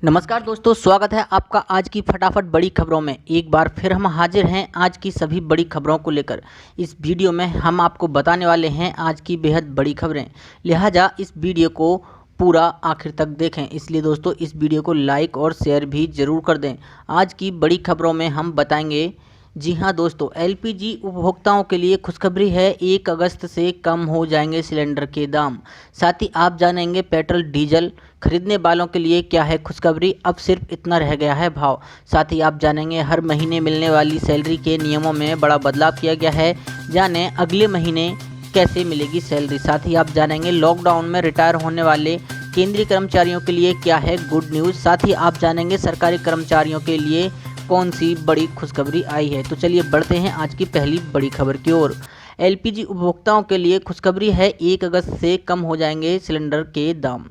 नमस्कार दोस्तों, स्वागत है आपका आज की फटाफट बड़ी खबरों में। एक बार फिर हम हाजिर हैं आज की सभी बड़ी खबरों को लेकर। इस वीडियो में हम आपको बताने वाले हैं आज की बेहद बड़ी खबरें, लिहाजा इस वीडियो को पूरा आखिर तक देखें। इसलिए दोस्तों इस वीडियो को लाइक और शेयर भी ज़रूर कर दें। आज की बड़ी खबरों में हम बताएंगे, जी हाँ दोस्तों, एलपीजी उपभोक्ताओं के लिए खुशखबरी है, 1 अगस्त से कम हो जाएंगे सिलेंडर के दाम। साथ ही आप जानेंगे पेट्रोल डीजल खरीदने वालों के लिए क्या है खुशखबरी, अब सिर्फ इतना रह गया है भाव। साथ ही आप जानेंगे हर महीने मिलने वाली सैलरी के नियमों में बड़ा बदलाव किया गया है, जाने अगले महीने कैसे मिलेगी सैलरी। साथ ही आप जानेंगे लॉकडाउन में रिटायर होने वाले केंद्रीय कर्मचारियों के लिए क्या है गुड न्यूज़। साथ ही आप जानेंगे सरकारी कर्मचारियों के लिए कौन सी बड़ी खुशखबरी आई है। तो चलिए बढ़ते हैं आज की पहली बड़ी खबर की ओर। एलपीजी उपभोक्ताओं के लिए खुशखबरी है, 1 अगस्त से कम हो जाएंगे सिलेंडर के दाम।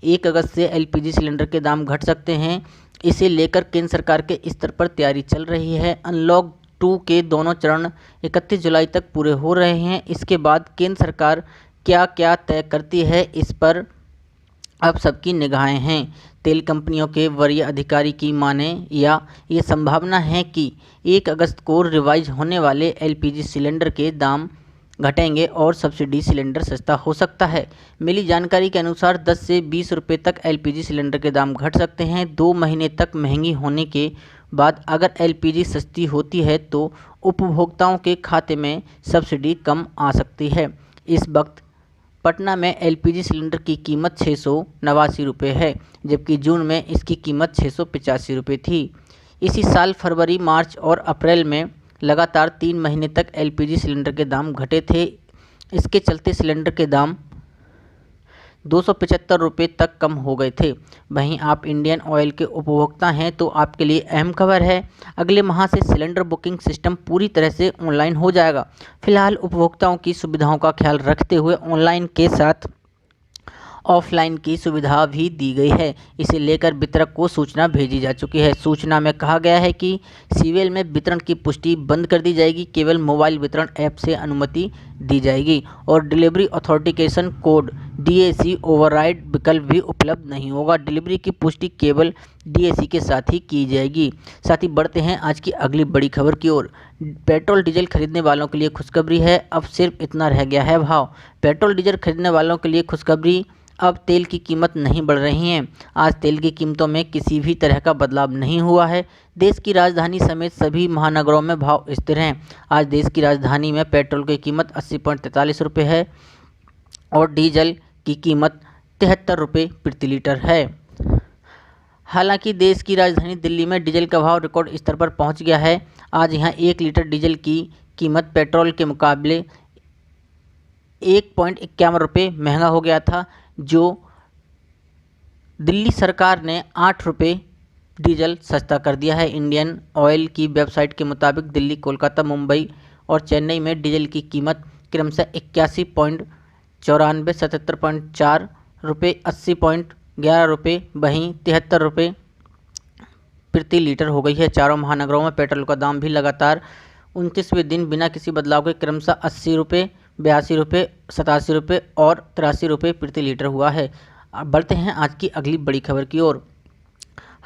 1 अगस्त से एलपीजी सिलेंडर के दाम घट सकते हैं। इसे लेकर केंद्र सरकार के स्तर पर तैयारी चल रही है। अनलॉक 2 के दोनों चरण 31 जुलाई तक पूरे हो रहे हैं। इसके बाद केंद्र सरकार क्या क्या तय करती है, इस पर अब सबकी निगाहें हैं। तेल कंपनियों के वरीय अधिकारी की माने या ये संभावना है कि 1 अगस्त को रिवाइज होने वाले एलपीजी सिलेंडर के दाम घटेंगे और सब्सिडी सिलेंडर सस्ता हो सकता है। मिली जानकारी के अनुसार 10 से 20 रुपये तक एलपीजी सिलेंडर के दाम घट सकते हैं। 2 महीने तक महंगी होने के बाद अगर एलपीजी सस्ती होती है तो उपभोक्ताओं के खाते में सब्सिडी कम आ सकती है। इस वक्त पटना में एलपीजी सिलेंडर की कीमत 689 रुपये है, जबकि जून में इसकी कीमत 685 रुपये थी। इसी साल फरवरी, मार्च और अप्रैल में लगातार 3 महीने तक एलपीजी सिलेंडर के दाम घटे थे। इसके चलते सिलेंडर के दाम 275 रुपये तक कम हो गए थे। वहीं आप इंडियन ऑयल के उपभोक्ता हैं तो आपके लिए अहम खबर है, अगले माह से सिलेंडर बुकिंग सिस्टम पूरी तरह से ऑनलाइन हो जाएगा। फिलहाल उपभोक्ताओं की सुविधाओं का ख्याल रखते हुए ऑनलाइन के साथ ऑफलाइन की सुविधा भी दी गई है। इसे लेकर वितरक को सूचना भेजी जा चुकी है। सूचना में कहा गया है कि सीवीएल में वितरण की पुष्टि बंद कर दी जाएगी, केवल मोबाइल वितरण ऐप से अनुमति दी जाएगी और delivery authentication code DAC override विकल्प भी उपलब्ध नहीं होगा। डिलीवरी की पुष्टि केवल डीएसी के साथ ही की जाएगी। साथ ही बढ़ते हैं आज की अगली बड़ी खबर की ओर। पेट्रोल डीजल खरीदने वालों के लिए खुशखबरी है, अब सिर्फ इतना रह गया है भाव। पेट्रोल डीजल खरीदने वालों के लिए खुशखबरी, अब तेल की कीमत नहीं बढ़ रही है। आज तेल की कीमतों में किसी भी तरह का बदलाव नहीं हुआ है। देश की राजधानी समेत सभी महानगरों में भाव स्थिर हैं। आज देश की राजधानी में पेट्रोल की कीमत 80.43 रुपये है और डीजल की कीमत 73 रुपये प्रति लीटर है। हालांकि देश की राजधानी दिल्ली में डीजल का भाव रिकॉर्ड स्तर पर पहुंच गया है। आज यहां 1 लीटर डीजल की कीमत पेट्रोल के मुकाबले 1.51 रुपये महंगा हो गया था, जो दिल्ली सरकार ने 8 रुपये डीजल सस्ता कर दिया है। इंडियन ऑयल की वेबसाइट के मुताबिक दिल्ली, कोलकाता, मुंबई और चेन्नई में डीजल की कीमत क्रमशः 81.94, 77.4 रुपये, 80.11 रुपये, वहीं 73 रुपये प्रति लीटर हो गई है। चारों महानगरों में पेट्रोल का दाम भी लगातार 29वें दिन बिना किसी बदलाव के क्रमशः 80 रुपये, 82 रुपये, 87 रुपये और 83 रुपये प्रति लीटर हुआ है। अब बढ़ते हैं आज की अगली बड़ी खबर की ओर।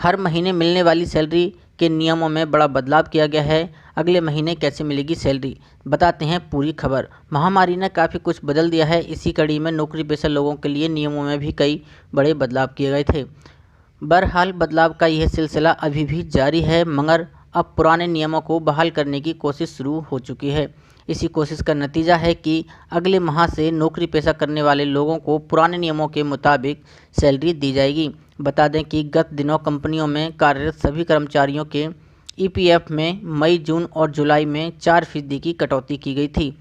हर महीने मिलने वाली सैलरी के नियमों में बड़ा बदलाव किया गया है। अगले महीने कैसे मिलेगी सैलरी, बताते हैं पूरी खबर। महामारी ने काफ़ी कुछ बदल दिया है। इसी कड़ी में नौकरी पेशा लोगों के लिए नियमों में भी कई बड़े बदलाव किए गए थे। बहरहाल बदलाव का यह सिलसिला अभी भी जारी है, मगर अब पुराने नियमों को बहाल करने की कोशिश शुरू हो चुकी है। इसी कोशिश का नतीजा है कि अगले माह से नौकरी पेशा करने वाले लोगों को पुराने नियमों के मुताबिक सैलरी दी जाएगी। बता दें कि गत दिनों कंपनियों में कार्यरत सभी कर्मचारियों के ईपीएफ में मई, जून और जुलाई में 4% की कटौती की गई थी।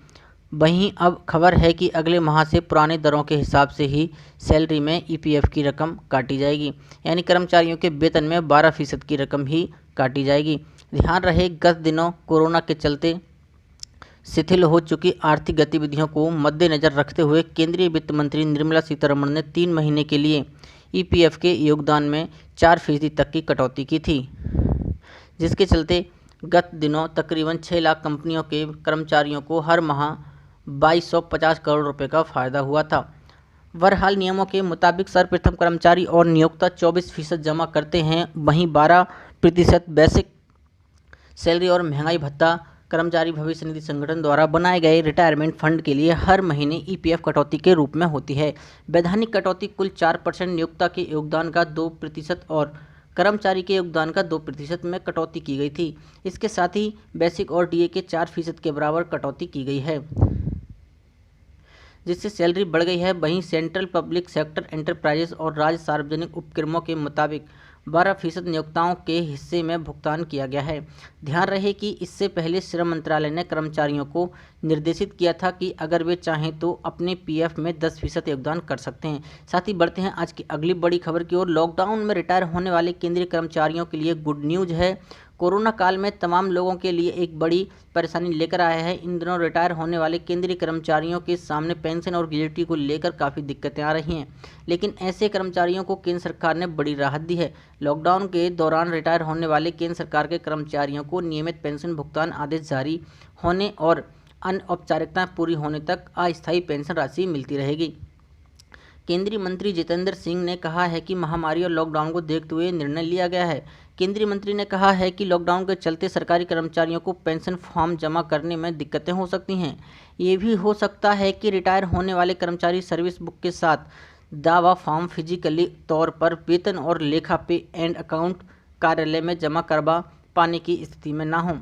वहीं अब खबर है कि अगले माह से पुराने दरों के हिसाब से ही सैलरी में ईपीएफ की रकम काटी जाएगी, यानी कर्मचारियों के वेतन में 12% की रकम ही काटी जाएगी। ध्यान रहे, गत दिनों कोरोना के चलते शिथिल हो चुकी आर्थिक गतिविधियों को मद्देनजर रखते हुए केंद्रीय वित्त मंत्री निर्मला सीतारमण ने 3 महीने के लिए ईपीएफ के योगदान में 4% तक की कटौती की थी, जिसके चलते गत दिनों तकरीबन 6 लाख कंपनियों के कर्मचारियों को हर माह 2250 करोड़ रुपए का फ़ायदा हुआ था। बहरहाल नियमों के मुताबिक सर्वप्रथम कर्मचारी और नियोक्ता 24% जमा करते हैं, वहीं 12% बेसिक सैलरी और महंगाई भत्ता कर्मचारी भविष्य निधि संगठन द्वारा बनाए गए रिटायरमेंट फंड के लिए हर महीने ईपीएफ कटौती के रूप में होती है। वैधानिक कटौती कुल 4% नियोक्ता के योगदान का 2% और कर्मचारी के योगदान का 2% में कटौती की गई थी। इसके साथ ही बेसिक और डीए के 4% के बराबर कटौती की गई है, जिससे सैलरी बढ़ गई है। वहीं सेंट्रल पब्लिक सेक्टर एंटरप्राइजेस और राज्य सार्वजनिक उपक्रमों के मुताबिक 12% नियोक्ताओं के हिस्से में भुगतान किया गया है। ध्यान रहे कि इससे पहले श्रम मंत्रालय ने कर्मचारियों को निर्देशित किया था कि अगर वे चाहें तो अपने पीएफ में 10% योगदान कर सकते हैं। साथ ही बढ़ते हैं आज की अगली बड़ी खबर की ओर। लॉकडाउन में रिटायर होने वाले केंद्रीय कर्मचारियों के लिए गुड न्यूज है। कोरोना काल में तमाम लोगों के लिए एक बड़ी परेशानी लेकर आया है। इन दिनों रिटायर होने वाले केंद्रीय कर्मचारियों के सामने पेंशन और ग्रेच्युटी को लेकर काफ़ी दिक्कतें आ रही हैं, लेकिन ऐसे कर्मचारियों को केंद्र सरकार ने बड़ी राहत दी है। लॉकडाउन के दौरान रिटायर होने वाले केंद्र सरकार के कर्मचारियों को नियमित पेंशन भुगतान आदेश जारी होने और अन्य औपचारिकताएं पूरी होने तक अस्थायी पेंशन राशि मिलती रहेगी। केंद्रीय मंत्री जितेंद्र सिंह ने कहा है कि महामारी और लॉकडाउन को देखते हुए निर्णय लिया गया है। केंद्रीय मंत्री ने कहा है कि लॉकडाउन के चलते सरकारी कर्मचारियों को पेंशन फॉर्म जमा करने में दिक्कतें हो सकती हैं। ये भी हो सकता है कि रिटायर होने वाले कर्मचारी सर्विस बुक के साथ दावा फॉर्म फिजिकली तौर पर वेतन और लेखा पे एंड अकाउंट कार्यालय में जमा करवा पाने की स्थिति में ना हों।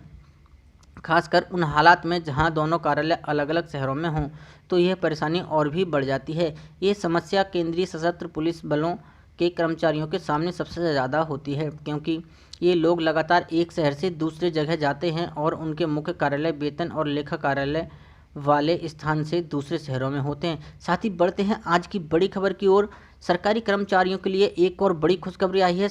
खासकर उन हालात में जहां दोनों कार्यालय अलग अलग शहरों में हों तो यह परेशानी और भी बढ़ जाती है। ये समस्या केंद्रीय सशस्त्र पुलिस बलों के कर्मचारियों के सामने सबसे ज़्यादा होती है, क्योंकि ये लोग लगातार एक शहर से दूसरे जगह जाते हैं और उनके मुख्य कार्यालय वेतन और लेखा कार्यालय वाले स्थान से दूसरे शहरों में होते हैं। साथ ही बढ़ते हैं आज की बड़ी खबर की ओर। सरकारी कर्मचारियों के लिए एक और बड़ी खुशखबरी आई है।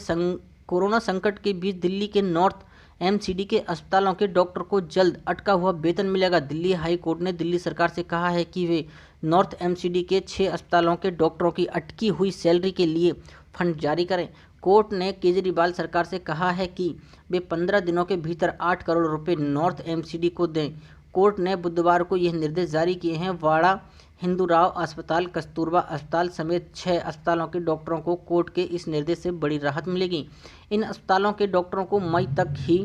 कोरोना संकट के बीच दिल्ली के नॉर्थ एमसीडी के अस्पतालों के डॉक्टर को जल्द अटका हुआ वेतन मिलेगा। दिल्ली हाई कोर्ट ने दिल्ली सरकार से कहा है कि वे नॉर्थ एमसीडी के 6 अस्पतालों के डॉक्टरों की अटकी हुई सैलरी के लिए फंड जारी करें। कोर्ट ने केजरीवाल सरकार से कहा है कि वे 15 दिनों के भीतर 8 करोड़ रुपए नॉर्थ एमसीडी को दें। कोर्ट ने बुधवार को यह निर्देश जारी किए हैं। वाड़ा हिंदूराव अस्पताल, कस्तूरबा अस्पताल समेत 6 अस्पतालों के डॉक्टरों को कोर्ट के इस निर्देश से बड़ी राहत मिलेगी। इन अस्पतालों के डॉक्टरों को मई तक ही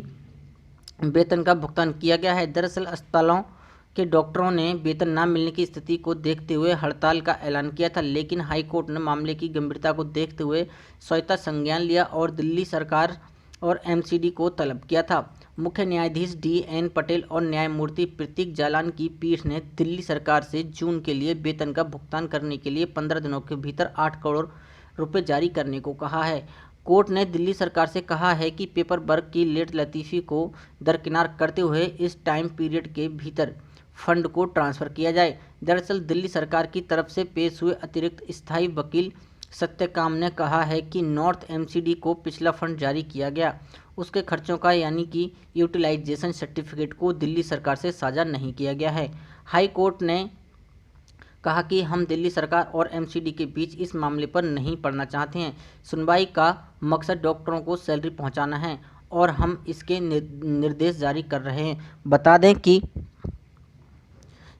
वेतन का भुगतान किया गया है। दरअसल अस्पतालों के डॉक्टरों ने वेतन न मिलने की स्थिति को देखते हुए हड़ताल का ऐलान किया था, लेकिन हाईकोर्ट ने मामले की गंभीरता को देखते हुए स्वतः संज्ञान लिया और दिल्ली सरकार और एमसीडी को तलब किया था। मुख्य न्यायाधीश DN पटेल और न्यायमूर्ति प्रतीक जालान की पीठ ने दिल्ली सरकार से जून के लिए वेतन का भुगतान करने के लिए 15 दिनों के भीतर 8 करोड़ रुपए जारी करने को कहा है। कोर्ट ने दिल्ली सरकार से कहा है कि पेपर वर्क की लेट लतीफ़ी को दरकिनार करते हुए इस टाइम पीरियड के भीतर फंड को ट्रांसफ़र किया जाए। दरअसल दिल्ली सरकार की तरफ से पेश हुए अतिरिक्त स्थायी वकील सत्यकाम ने कहा है कि नॉर्थ एमसीडी को पिछला फंड जारी किया गया, उसके खर्चों का यानी कि यूटिलाइजेशन सर्टिफिकेट को दिल्ली सरकार से साझा नहीं किया गया है। हाई कोर्ट ने कहा कि हम दिल्ली सरकार और एमसीडी के बीच इस मामले पर नहीं पड़ना चाहते हैं। सुनवाई का मकसद डॉक्टरों को सैलरी पहुंचाना है और हम इसके निर्देश जारी कर रहे हैं। बता दें कि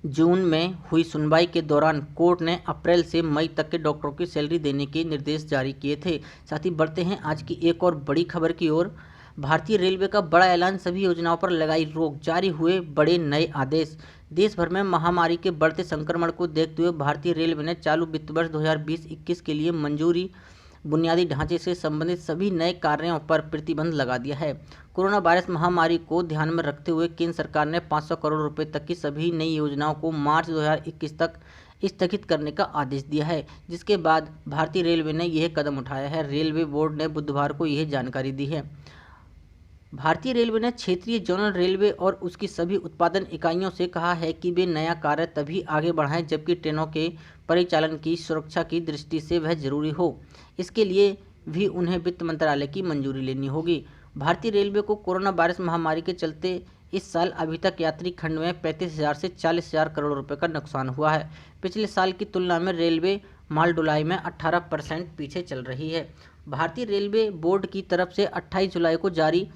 जून में हुई सुनवाई के दौरान कोर्ट ने अप्रैल से मई तक के डॉक्टरों की सैलरी देने के निर्देश जारी किए थे। साथ ही बढ़ते हैं आज की एक और बड़ी खबर की ओर। भारतीय रेलवे का बड़ा ऐलान, सभी योजनाओं पर लगाई रोक, जारी हुए बड़े नए आदेश। देश भर में महामारी के बढ़ते संक्रमण को देखते हुए भारतीय रेलवे ने चालू वित्त वर्ष 2020-21 के लिए मंजूरी बुनियादी ढांचे से संबंधित सभी नए कार्यों पर प्रतिबंध लगा दिया है। कोरोना वायरस महामारी को ध्यान में रखते हुए केंद्र सरकार ने 500 करोड़ रुपए तक की सभी नई योजनाओं को मार्च 2021 तक स्थगित करने का आदेश दिया है, जिसके बाद भारतीय रेलवे ने यह कदम उठाया है। रेलवे बोर्ड ने बुधवार को यह जानकारी दी है। भारतीय रेलवे ने क्षेत्रीय जोनल रेलवे और उसकी सभी उत्पादन इकाइयों से कहा है कि वे नया कार्य तभी आगे बढ़ाएं जबकि ट्रेनों के परिचालन की सुरक्षा की दृष्टि से वह जरूरी हो। इसके लिए भी उन्हें वित्त मंत्रालय की मंजूरी लेनी होगी। भारतीय रेलवे को कोरोना वायरस महामारी के चलते इस साल अभी तक यात्री खंड में 35,000 से 40,000 करोड़ रुपए का नुकसान हुआ है। पिछले साल की तुलना में रेलवे माल ढुलाई में 18% पीछे चल रही है। भारतीय रेलवे बोर्ड की तरफ से 28 जुलाई को जारी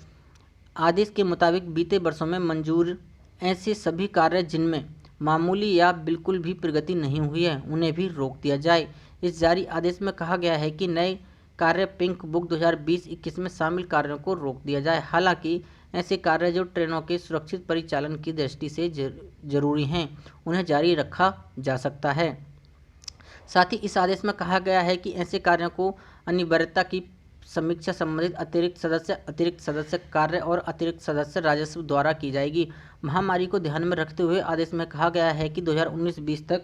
आदेश के मुताबिक बीते वर्षों में मंजूर ऐसे सभी कार्य जिनमें मामूली या बिल्कुल भी प्रगति नहीं हुई है, उन्हें भी रोक दिया जाए। इस जारी आदेश में कहा गया है कि नए कार्य पिंक बुक 2020-21 में शामिल कार्यों को रोक दिया जाए। हालांकि ऐसे कार्य जो ट्रेनों के सुरक्षित परिचालन की दृष्टि से जरूरी हैं, उन्हें जारी रखा जा सकता है। साथ ही इस आदेश में कहा गया है कि ऐसे कार्यों को अनिवार्यता की समीक्षा संबंधित अतिरिक्त सदस्य कार्य और अतिरिक्त सदस्य राजस्व द्वारा की जाएगी। महामारी को ध्यान में रखते हुए आदेश में कहा गया है कि 2019-20 तक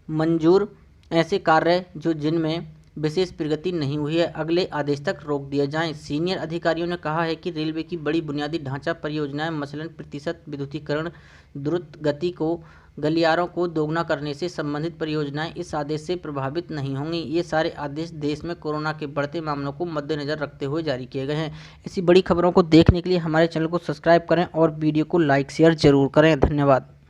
मंजूर ऐसे कार्य जो जिनमें विशेष प्रगति नहीं हुई है, अगले आदेश तक रोक दिए जाएं। सीनियर अधिकारियों ने कहा है कि रेलवे की बड़ी बुनियादी ढांचा परियोजनाएं मसलन प्रतिशत विद्युतीकरण, द्रुत गति को गलियारों को दोगुना करने से संबंधित परियोजनाएं इस आदेश से प्रभावित नहीं होंगी। ये सारे आदेश देश में कोरोना के बढ़ते मामलों को मद्देनजर रखते हुए जारी किए गए हैं। ऐसी बड़ी खबरों को देखने के लिए हमारे चैनल को सब्सक्राइब करें और वीडियो को लाइक शेयर जरूर करें। धन्यवाद।